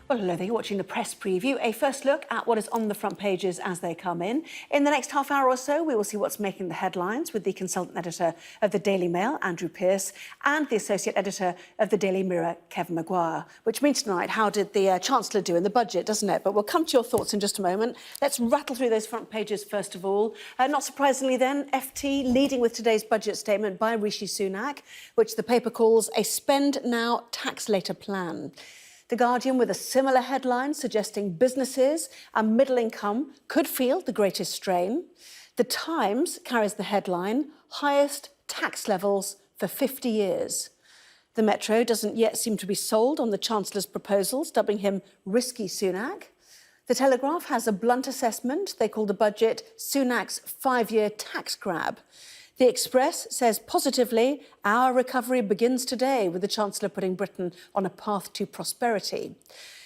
Well, hello there, you're watching the press preview, a first look at what is on the front pages as they come in. In the next half hour or so, we will see what's making the headlines with the consultant editor of the Daily Mail, Andrew Pearce, and the associate editor of the Daily Mirror, Kevin Maguire. Which means tonight, how did the Chancellor do in the budget, doesn't it? But we'll come to your thoughts in just a moment. Let's rattle through those front pages first of all. Not surprisingly then, FT leading with today's budget statement by Rishi Sunak, which the paper calls a spend now, tax later plan. The Guardian with a similar headline suggesting businesses and middle income could feel the greatest strain. The Times carries the headline, highest tax levels for 50 years. The Metro doesn't yet seem to be sold on the Chancellor's proposals, dubbing him risky Sunak. The Telegraph has a blunt assessment. They call the budget Sunak's 5-year tax grab. The Express says positively, our recovery begins today, with the Chancellor putting Britain on a path to prosperity.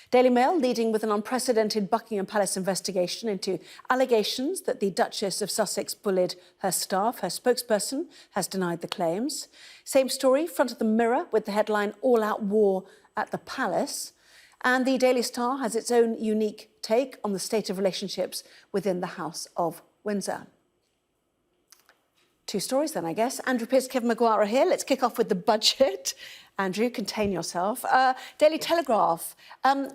Daily Mail leading with an unprecedented Buckingham Palace investigation into allegations that the Duchess of Sussex bullied her staff. Her spokesperson has denied the claims. Same story, front of the Mirror, with the headline All-Out War at the Palace. And the Daily Star has its own unique take on the state of relationships within the House of Windsor. Two stories then, I guess. Andrew Pearce, Kevin Maguire are here. Let's kick off with the budget. Andrew, contain yourself. Daily Telegraph.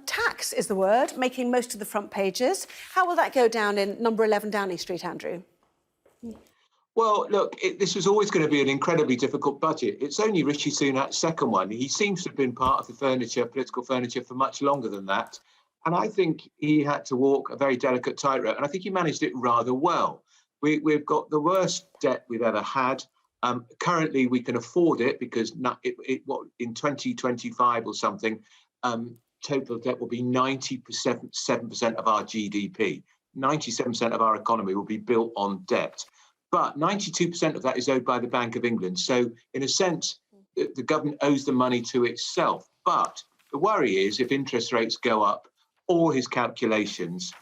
Tax is the word, making most of the front pages. How will that go down in number 11 Downing Street, Andrew? Well, look, this was always going to be an incredibly difficult budget. It's only Rishi Sunak's second one. He seems to have been part of the political furniture, for much longer than that. And I think he had to walk a very delicate tightrope, and I think he managed it rather well. We've got the worst debt we've ever had. Currently, we can afford it because in 2025 or something, total debt will be 97% of our GDP. 97% of our economy will be built on debt. But 92% of that is owed by the Bank of England. So, in a sense, the government owes the money to itself. But the worry is if interest rates go up, all his calculations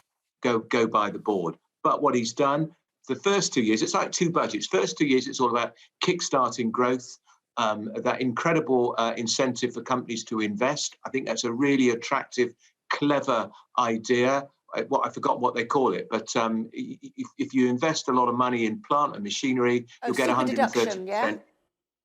go by the board. But what he's done, the first 2 years, it's like two budgets. First 2 years, it's all about kickstarting growth, that incredible incentive for companies to invest. I think that's a really attractive, clever idea. I forgot what they call it, but if you invest a lot of money in plant and machinery, you'll get 130%. Deduction, yeah?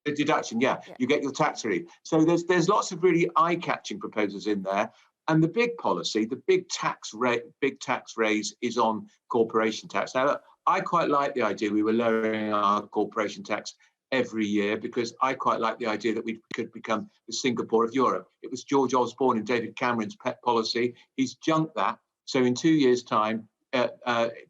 The deduction, yeah. You get your tax relief. So there's lots of really eye-catching proposals in there. And the big policy, the big tax raise is on corporation tax. Now, look, I quite like the idea we were lowering our corporation tax every year, because I quite like the idea that we could become the Singapore of Europe. It was George Osborne and David Cameron's pet policy. He's junked that. So in 2 years' time,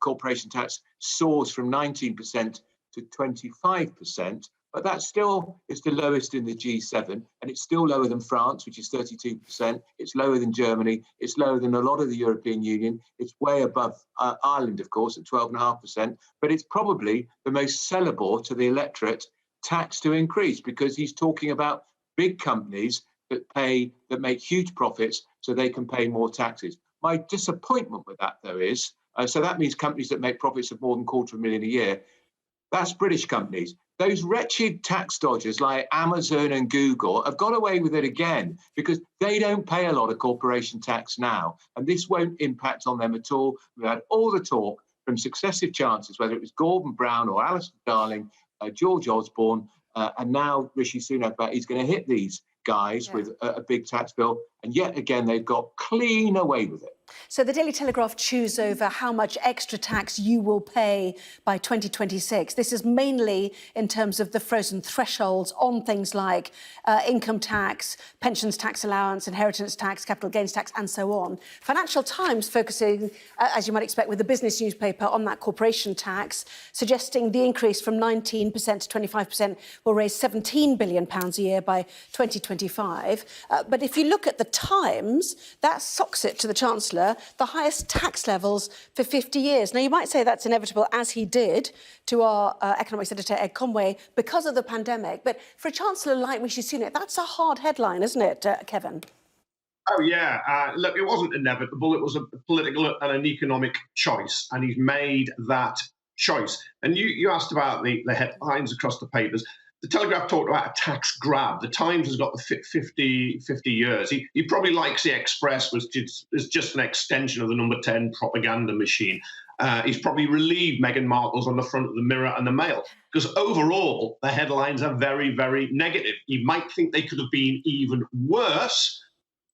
corporation tax soars from 19% to 25%. But that still is the lowest in the G7, and it's still lower than France, which is 32%. It's lower than Germany. It's lower than a lot of the European Union. It's way above Ireland, of course, at 12.5%. But it's probably the most sellable to the electorate tax to increase, because he's talking about big companies that make huge profits so they can pay more taxes. My disappointment with that, though, is, so that means companies that make profits of more than $250,000 a year. That's British companies. Those wretched tax dodgers like Amazon and Google have got away with it again, because they don't pay a lot of corporation tax now. And this won't impact on them at all. We've had all the talk from successive chancellors, whether it was Gordon Brown or Alistair Darling, George Osborne, and now Rishi Sunak, about he's going to hit these guys with a big tax bill. And yet again, they've got clean away with it. So the Daily Telegraph chews over how much extra tax you will pay by 2026. This is mainly in terms of the frozen thresholds on things like income tax, pensions tax allowance, inheritance tax, capital gains tax, and so on. Financial Times focusing, as you might expect, with the business newspaper on that corporation tax, suggesting the increase from 19% to 25% will raise £17 billion a year by 2025. But if you look at the Times, that socks it to the Chancellor, the highest tax levels for 50 years. Now, you might say that's inevitable, as he did to our economics editor, Ed Conway, because of the pandemic. But for a Chancellor like Rishi Sunak, that's a hard headline, isn't it, Kevin? Oh, yeah. Look, it wasn't inevitable. It was a political and an economic choice, and he's made that choice. And you asked about the headlines across the papers. the Telegraph talked about a tax grab. The Times has got the 50 years. He probably likes the Express was just an extension of the Number 10 propaganda machine. He's probably relieved Meghan Markle's on the front of the Mirror and the Mail, because overall the headlines are very, very negative. You might think they could have been even worse,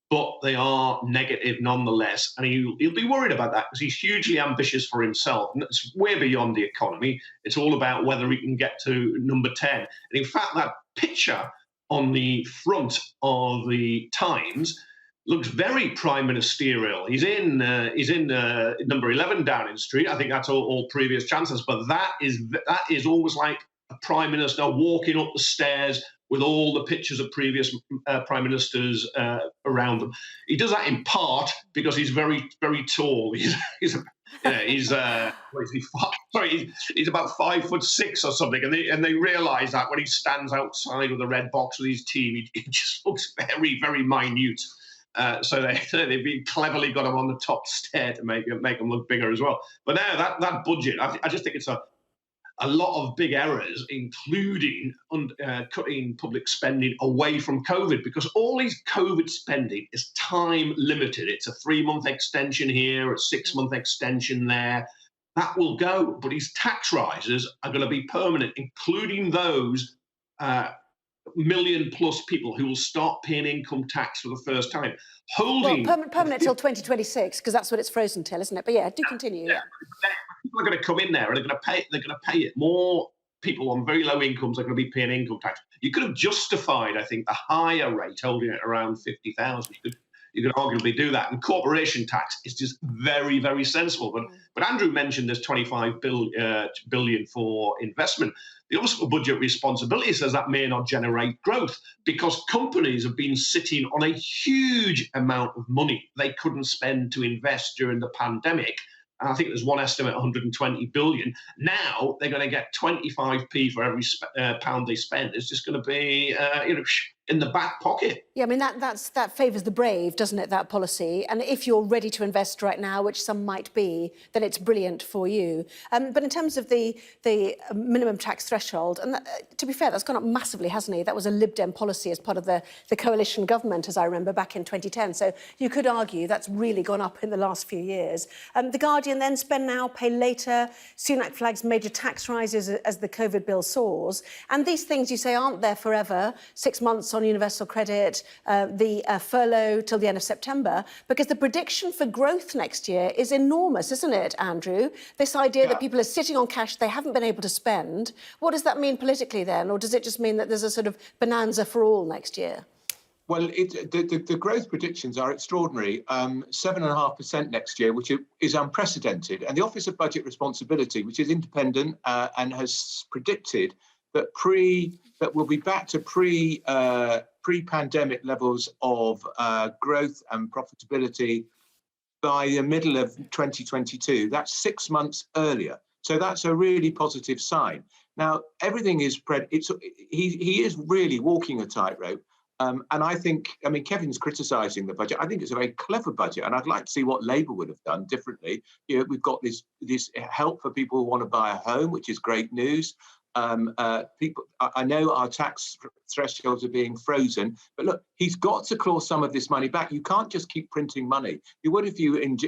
but they are negative nonetheless. And he'll be worried about that because he's hugely ambitious for himself. And it's way beyond the economy. It's all about whether he can get to number 10. And in fact, that picture on the front of the Times looks very prime ministerial. He's in number 11 Downing Street. I think that's all previous chancellors. But that is always like a prime minister walking up the stairs with all the pictures of previous prime ministers around them. He does that in part because he's very, very tall. He's about 5'6" or something, and they realise that when he stands outside with the red box with his team, he just looks very, very minute. So they've cleverly got him on the top stair to make him look bigger as well. But now that budget, I just think it's a lot of big errors, including cutting public spending away from COVID, because all these COVID spending is time limited. It's a 3-month extension here, a 6-month extension there. That will go, but these tax rises are going to be permanent, including those million-plus people who will start paying income tax for the first time. Permanent till 2026, because that's what it's frozen till, isn't it? But yeah, do continue. Yeah. People are going to come in there and they're going to pay it. More people on very low incomes are going to be paying income tax. You could have justified, I think, the higher rate, holding it around 50,000. You could arguably do that. And corporation tax is just very, very sensible. But Andrew mentioned there's 25 billion for investment. The Office for Budget Responsibility says that may not generate growth because companies have been sitting on a huge amount of money they couldn't spend to invest during the pandemic. And I think there's one estimate, 120 billion. Now they're going to get 25p for every pound they spend. It's just going to be, in the back pocket. Yeah, I mean, that favours the brave, doesn't it, that policy? And if you're ready to invest right now, which some might be, then it's brilliant for you. But in terms of the minimum tax threshold, and to be fair, that's gone up massively, hasn't it? That was a Lib Dem policy as part of the coalition government, as I remember, back in 2010. So you could argue that's really gone up in the last few years. The Guardian then, spend now, pay later. Sunak flags major tax rises as the COVID bill soars. And these things, you say, aren't there forever. 6 months on universal credit, the furlough till the end of September, because the prediction for growth next year is enormous, isn't it, Andrew? This idea that people are sitting on cash they haven't been able to spend. What does that mean politically then? Or does it just mean that there's a sort of bonanza for all next year? Well, the growth predictions are extraordinary. 7.5% next year, which is unprecedented. And the Office of Budget Responsibility, which is independent and has predicted that we'll be back to pre-pandemic levels of growth and profitability by the middle of 2022. That's 6 months earlier. So that's a really positive sign. Now, everything is he is really walking a tightrope. And I mean, Kevin's criticising the budget. I think it's a very clever budget, and I'd like to see what Labour would have done differently. We've got this help for people who want to buy a home, which is great news. I know our tax thresholds are being frozen, but look, he's got to claw some of this money back. You can't just keep printing money. You would if you in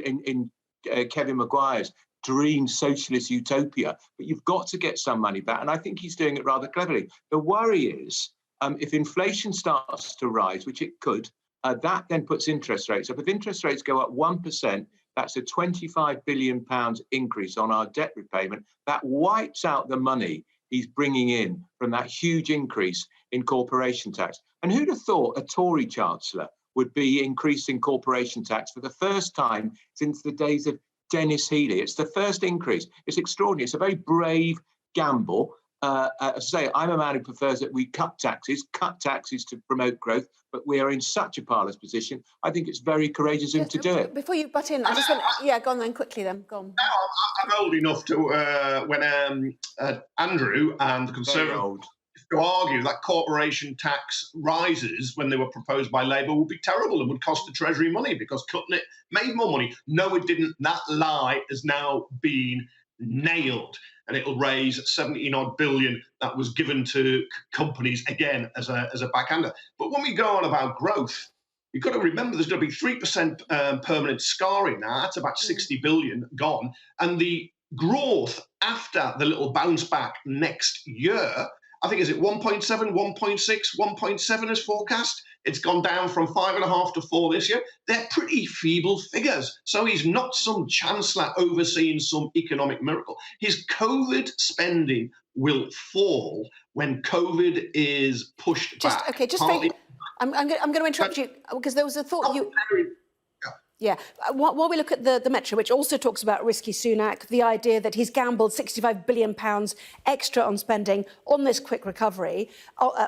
Kevin Maguire's dream socialist utopia, but you've got to get some money back. And I think he's doing it rather cleverly. The worry is if inflation starts to rise, which it could, that then puts interest rates up. If interest rates go up 1%, that's a £25 billion increase on our debt repayment. That wipes out the money he's bringing in from that huge increase in corporation tax. And who'd have thought a Tory chancellor would be increasing corporation tax for the first time since the days of Dennis Healey? It's the first increase. It's extraordinary. It's a very brave gamble. As I say, I'm a man who prefers that we cut taxes to promote growth, but we are in such a parlous position. I think it's very courageous of him to do it. Before you butt in, I just want go on then, quickly then, go on. I'm old enough to, when Andrew and the Conservatives to argue that corporation tax rises when they were proposed by Labour would be terrible and would cost the Treasury money because cutting it made more money. No, it didn't. That lie has now been nailed. and it'll raise 17-odd billion that was given to companies, again, as a backhander. But when we go on about growth, you've got to remember there's going to be 3% permanent scarring now. That's about 60 billion gone. And the growth after the little bounce back next year, I think, is it 1.7, 1.6, 1.7 as forecast? It's gone down from 5.5 to 4 this year. They're pretty feeble figures. So he's not some chancellor overseeing some economic miracle. His COVID spending will fall when COVID is pushed back. Okay, just very, I'm going to interrupt you because there was a thought you... Yeah, while we look at the Metro, which also talks about risky Sunak, the idea that he's gambled £65 billion extra on spending on this quick recovery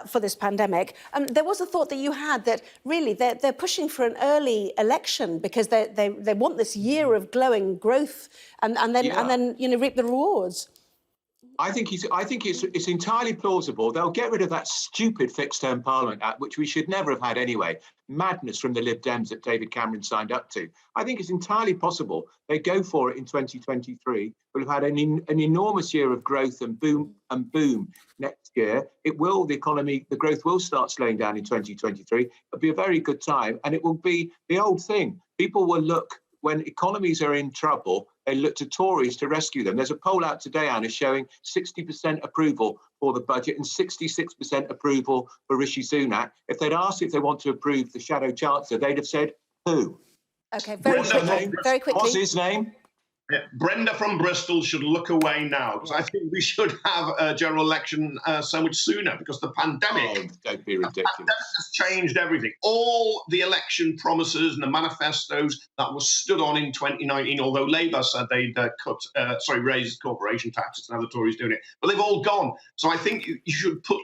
for this pandemic, there was a thought that you had that really they're pushing for an early election because they want this year of glowing growth and then reap the rewards. I think it's entirely plausible. They'll get rid of that stupid Fixed-Term Parliament Act, which we should never have had anyway. Madness from the Lib Dems that David Cameron signed up to. I think it's entirely possible they go for it in 2023. We'll have had an enormous year of growth and boom next year. The growth will start slowing down in 2023. It'll be a very good time, and it will be the old thing. People will look, when economies are in trouble, they look to Tories to rescue them. There's a poll out today, Anna, showing 60% approval for the budget and 66% approval for Rishi Sunak. If they'd asked if they want to approve the Shadow Chancellor, they'd have said, who? OK, very quickly. What's his name? Brenda from Bristol should look away now, because I think we should have a general election so much sooner, because the pandemic don't be ridiculous. Has changed everything. All the election promises and the manifestos that were stood on in 2019, although Labour said they'd raise corporation taxes, and now the Tories doing it, but they've all gone. So I think you should put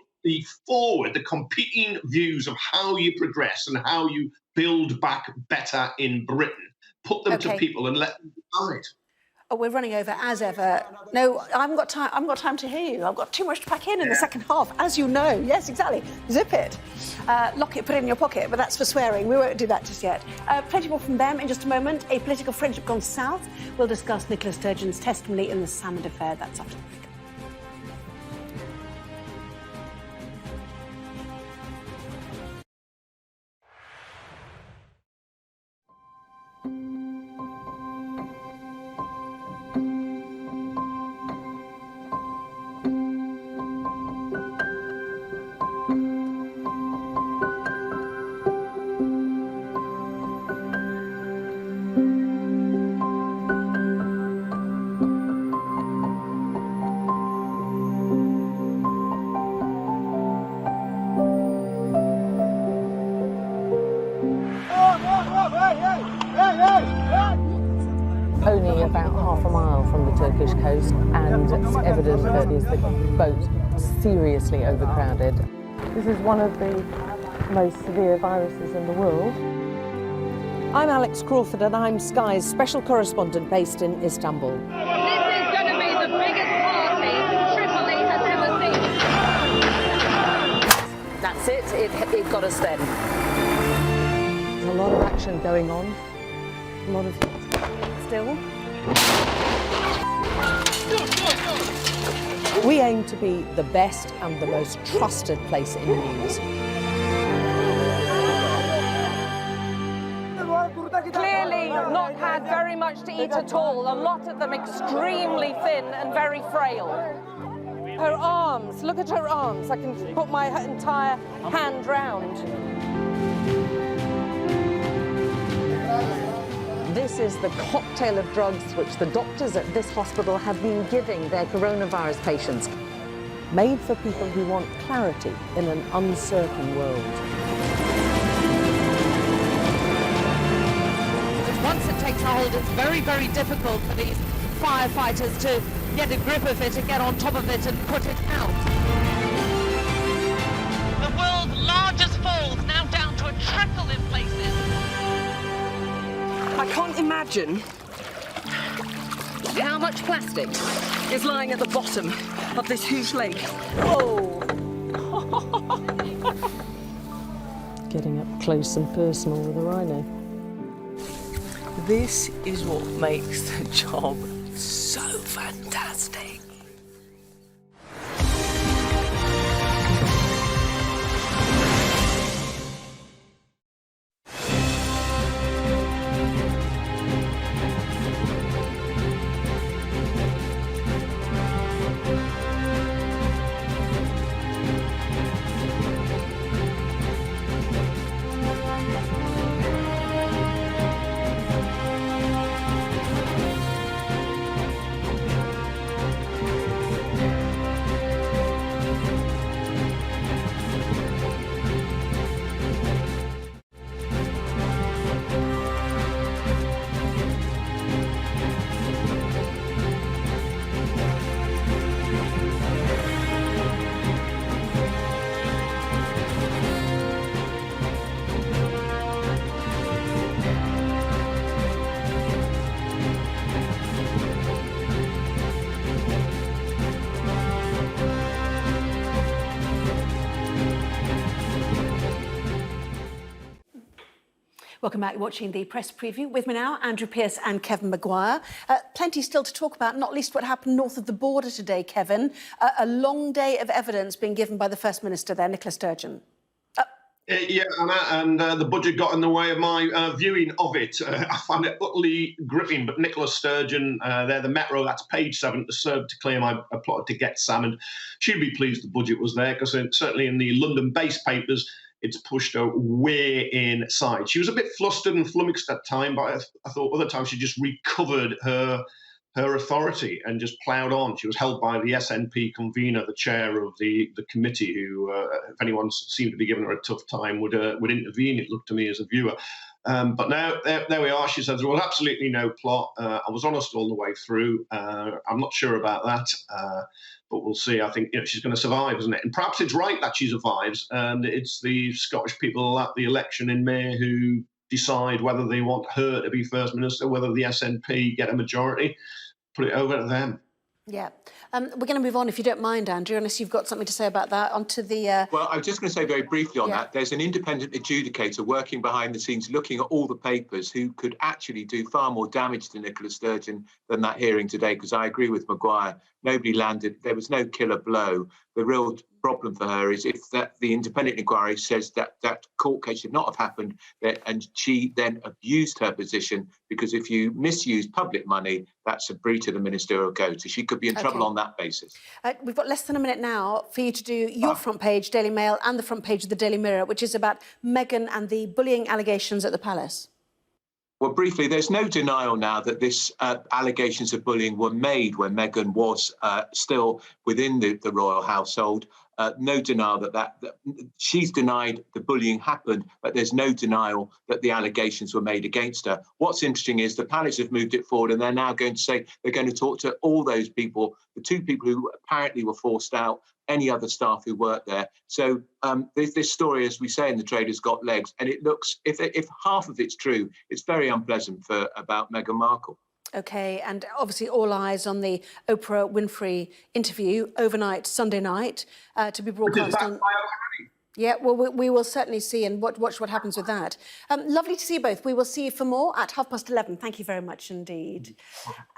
forward the competing views of how you progress and how you build back better in Britain. Put them to people and let them decide. Oh, we're running over as ever. No, I haven't got time. I haven't got time to hear you. I've got too much to pack in the second half, as you know. Yes, exactly. Zip it. Lock it, put it in your pocket, but that's for swearing. We won't do that just yet. Plenty more from them in just a moment. A political friendship gone south. We'll discuss Nicola Sturgeon's testimony in the Salmond affair. That's after the break. Only about half a mile from the Turkish coast, and it's evident that the boat seriously overcrowded. This is one of the most severe viruses in the world. I'm Alex Crawford, and I'm Sky's special correspondent based in Istanbul. This is going to be the biggest party Tripoli has ever seen. That's it got us then. There's a lot of action going on, a lot of still. We aim to be the best and the most trusted place in news. Clearly not had very much to eat at all, a lot of them extremely thin and very frail. Her arms, look at her arms. I can put my entire hand round. This is the cocktail of drugs which the doctors at this hospital have been giving their coronavirus patients. Made for people who want clarity in an uncertain world. Once it takes a hold, it's very, very difficult for these firefighters to get a grip of it and get on top of it and put it out. The world's largest falls now down to a trickle in places. I can't imagine how much plastic is lying at the bottom of this huge lake. Oh! Getting up close and personal with a rhino. This is what makes the job so fantastic. Welcome back. You're watching the press preview. With me now, Andrew Pearce and Kevin Maguire. Plenty still to talk about, not least what happened north of the border today, Kevin. A long day of evidence being given by the First Minister there, Nicola Sturgeon. Yeah, and the budget got in the way of my viewing of it. I found it utterly gripping. But Nicola Sturgeon, they're the Metro, that's page 7, served to claim I plotted to get salmon. She'd be pleased the budget was there, because certainly in the London-based papers, it's pushed her way inside. She was a bit flustered and flummoxed at time, but I thought other times she just recovered her authority and just ploughed on. She was held by the SNP convener, the chair of the committee, who, if anyone seemed to be giving her a tough time, would intervene, it looked to me as a viewer. But now, there we are. She says there was absolutely no plot. I was honest all the way through. I'm not sure about that, but we'll see. I think she's going to survive, isn't it? And perhaps it's right that she survives, and it's the Scottish people at the election in May who decide whether they want her to be First Minister, whether the SNP get a majority. Put it over to them. Yeah. We're going to move on, if you don't mind, Andrew, unless you've got something to say about that, onto the... Well, I was just going to say very briefly on that, there's an independent adjudicator working behind the scenes, looking at all the papers, who could actually do far more damage to Nicola Sturgeon than that hearing today, because I agree with Maguire. Nobody landed. There was no killer blow. The real problem for her is if the independent inquiry says that court case should not have happened, and she then abused her position, because if you misuse public money, that's a breach of the ministerial code. So she could be in trouble on that basis. We've got less than a minute now for you to do your front page, Daily Mail, and the front page of the Daily Mirror, which is about Meghan and the bullying allegations at the palace. Well, briefly, there's no denial now that this allegations of bullying were made when Meghan was still within the royal household. No denial that she's denied the bullying happened, but there's no denial that the allegations were made against her. What's interesting is the palace have moved it forward, and they're now going to say they're going to talk to all those people, the 2 people who apparently were forced out, any other staff who worked there. So this story, as we say in the trade, has got legs, and it looks, if half of it's true, it's very unpleasant about Meghan Markle. OK, and obviously all eyes on the Oprah Winfrey interview overnight, Sunday night, to be broadcast on... Yeah, well, we will certainly see and watch what happens with that. Lovely to see you both. We will see you for more at 11:30. Thank you very much indeed.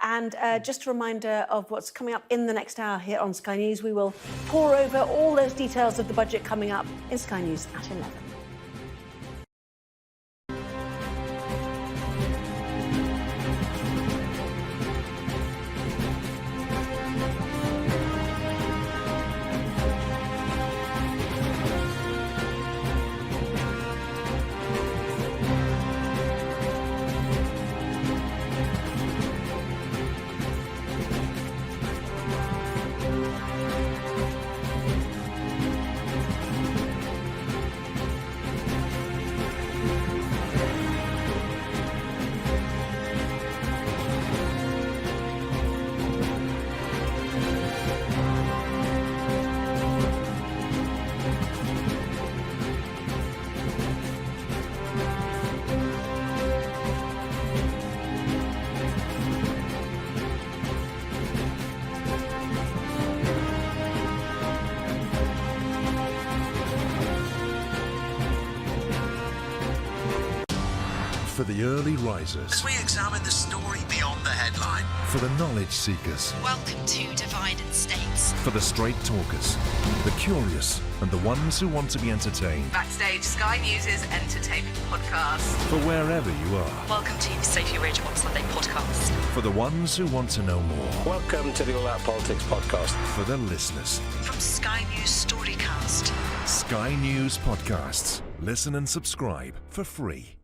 And just a reminder of what's coming up in the next hour here on Sky News. We will pore over all those details of the budget coming up in Sky News at 11. For the early risers. As we examine the story beyond the headline. For the knowledge seekers. Welcome to Divided States. For the straight talkers. The curious and the ones who want to be entertained. Backstage, Sky News' entertainment podcast. For wherever you are. Welcome to Sophie Ridge on Sunday podcast. For the ones who want to know more. Welcome to the All Out Politics podcast. For the listeners. From Sky News Storycast. Sky News Podcasts. Listen and subscribe for free.